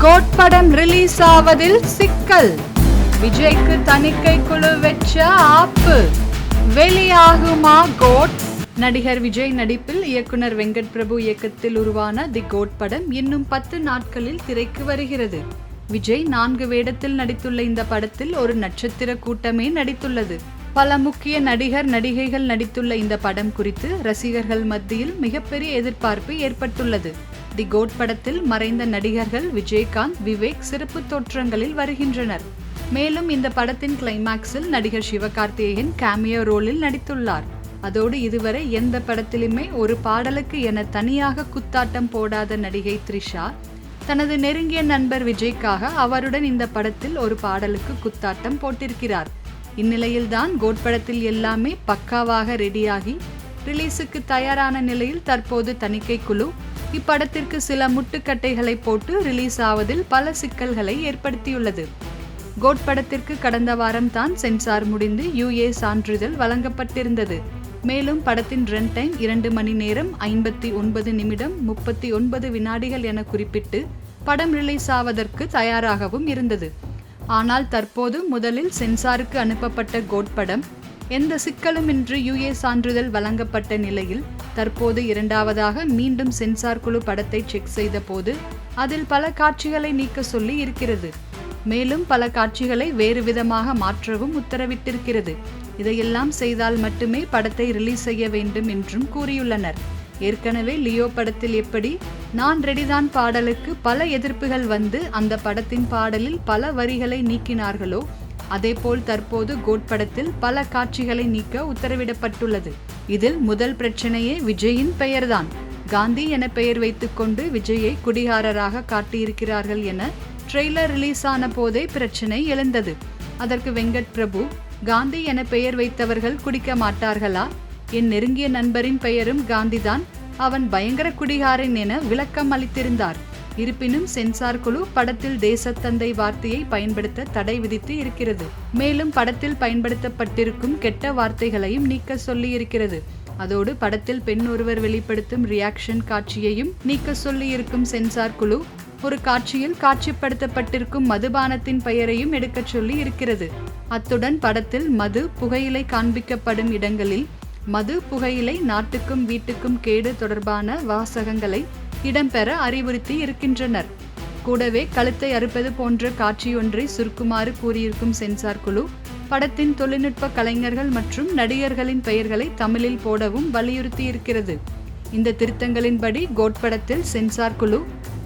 Code படம் release ஆவதில் சிக்கல். விஜய்க்கு தணிக்கை குழு வெச்ச ஆப்பு. வெளியாகுமா கோட்? நடிகர் விஜய் நடிப்பில் இயக்குனர் வெங்கட் பிரபு இயக்கத்தில் உருவான தி கோட் படம் இன்னும் 10 நாட்களில் திரைக்கு வருகிறது. விஜய் 4 வேடத்தில் நடித்துள்ள இந்த படத்தில் ஒரு நட்சத்திர கூட்டமே நடித்துள்ளது. பல முக்கிய நடிகைகள் நடித்துள்ள இந்த படம் குறித்து ரசிகர்கள் மத்தியில் மிகப்பெரிய எதிர்பார்ப்பு ஏற்பட்டுள்ளது. தி கோட் படத்தில் மறைந்த நடிகர்கள் விஜயகாந்த், விவேக் சிறப்பு தோற்றங்களில் வருகின்றனர். மேலும் இந்த படத்தின் கிளைமாக்ஸில் நடிகர் சிவகார்த்திகேயன் கேமியோ ரோலில் நடித்துள்ளார். அதோடு இதுவரை எந்த படத்திலுமே ஒரு பாடலுக்கு என தனியாக குத்தாட்டம் போடாத நடிகை த்ரிஷா தனது நெருங்கிய நண்பர் விஜய்க்காக அவருடன் இந்த படத்தில் ஒரு பாடலுக்கு குத்தாட்டம் போட்டிருக்கிறார். இந்நிலையில்தான் கோட் படத்தில் எல்லாமே பக்காவாக ரெடியாகி ரிலீஸுக்கு தயாரான நிலையில் தற்போது தணிக்கை குழு இப்படத்திற்கு சில முட்டுக்கட்டைகளை போட்டு ரிலீஸ் ஆவதில் பல சிக்கல்களை ஏற்படுத்தியுள்ளது. கோட் படத்திற்கு கடந்த வாரம் தான் சென்சார் முடிந்து UA சான்றிதழ் வழங்கப்பட்டிருந்தது. மேலும் படத்தின் ரன் டைம் 2 மணி நேரம் 59 நிமிடம் 39 வினாடிகள் என குறிப்பிட்டு படம் ரிலீஸ் ஆவதற்கு தயாராகவும் இருந்தது. ஆனால் தற்போது முதலில் சென்சாருக்கு அனுப்பப்பட்ட கோட் படம் எந்த சிக்கலுமின்றி UA சான்றிதழ் வழங்கப்பட்ட நிலையில் தற்போது இரண்டாவதாக மீண்டும் சென்சார் குழு படத்தை செக் செய்த போது அதில் பல காட்சிகளை நீக்க சொல்லி இருக்கிறது. மேலும் பல காட்சிகளை வேறு விதமாக மாற்றவும் உத்தரவிட்டிருக்கிறது. இதையெல்லாம் செய்தால் மட்டுமே படத்தை ரிலீஸ் செய்ய வேண்டும் என்றும் கூறியுள்ளனர். ஏற்கனவே லியோ படத்தில் எப்படி நான் ரெடிதான் பாடலுக்கு பல எதிர்ப்புகள் வந்து அந்த படத்தின் பாடலில் பல வரிகளை நீக்கினார்களோ அதேபோல் தற்போது கோட் படத்தில் பல காட்சிகளை நீக்க உத்தரவிடப்பட்டுள்ளது. இதில் முதல் பிரச்சனையே விஜயின் பெயர்தான். காந்தி என பெயர் வைத்துக்கொண்டு விஜயை குடிகாரராக காட்டியிருக்கிறார்கள் என ட்ரெய்லர் ரிலீஸ் ஆன போதே பிரச்சனை எழுந்தது. அதற்கு வெங்கட் பிரபு, காந்தி என பெயர் வைத்தவர்கள் குடிக்க மாட்டார்களா? என் நெருங்கிய நண்பரின் பெயரும் காந்திதான், அவன் பயங்கர குடிகாரன் என விளக்கம் அளித்திருந்தார். இருப்பினும் சென்சார் குழு படத்தில் தேசத்தந்தை வார்த்தையை பயன்படுத்த தடை விதித்து இருக்கிறது. மேலும் படத்தில் பயன்படுத்தப்பட்டிருக்கும் கெட்ட வார்த்தைகளையும் நீக்க சொல்லி இருக்கிறது. அதோடு படத்தில் பெண் ஒருவர் வெளிப்படுத்தும் ரியாக்ஷன் காட்சியையும் நீக்க சொல்லி இருக்கும் சென்சார் குழு ஒரு காட்சியில் காட்சிப்படுத்தப்பட்டிருக்கும் மதுபானத்தின் பெயரையும் எடுக்க சொல்லி இருக்கிறது. அத்துடன் படத்தில் மது, புகையிலை காண்பிக்கப்படும் இடங்களில் மது, புகையிலை நாட்டுக்கும் வீட்டுக்கும் கேடு தொடர்பான வாசகங்களை இடம்பெற அறிவுறுத்தி இருக்கின்றனர். கூடவே கழுத்தை அறுப்பது போன்ற காட்சியொன்றை சுருக்குமாறு கூறியிருக்கும் சென்சார் குழு படத்தின் தொழில்நுட்ப கலைஞர்கள் மற்றும் நடிகர்களின் பெயர்களை தமிழில் போடவும் வலியுறுத்தி இருக்கிறது. இந்த திருத்தங்களின்படி கோட் படத்தில் சென்சார் குழு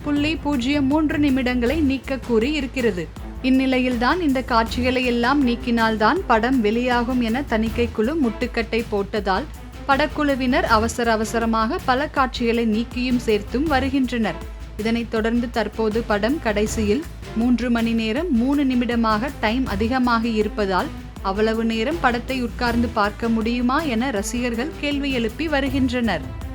0.03 நிமிடங்களை நீக்க கூறி இருக்கிறது. இந்நிலையில்தான் இந்த காட்சிகளை எல்லாம் நீக்கினால்தான் படம் வெளியாகும் என தணிக்கை குழு முட்டுக்கட்டை போட்டதால் படக்குழுவினர் அவசரமாக பல காட்சிகளை நீக்கியும் சேர்த்தும் வருகின்றனர். இதனைத் தொடர்ந்து தற்போது படம் கடைசியில் 3 மணி நேரம் 3 நிமிடமாக டைம் அதிகமாகி இருப்பதால் அவ்வளவு நேரம் படத்தை உட்கார்ந்து பார்க்க முடியுமா என ரசிகர்கள் கேள்வி எழுப்பி வருகின்றனர்.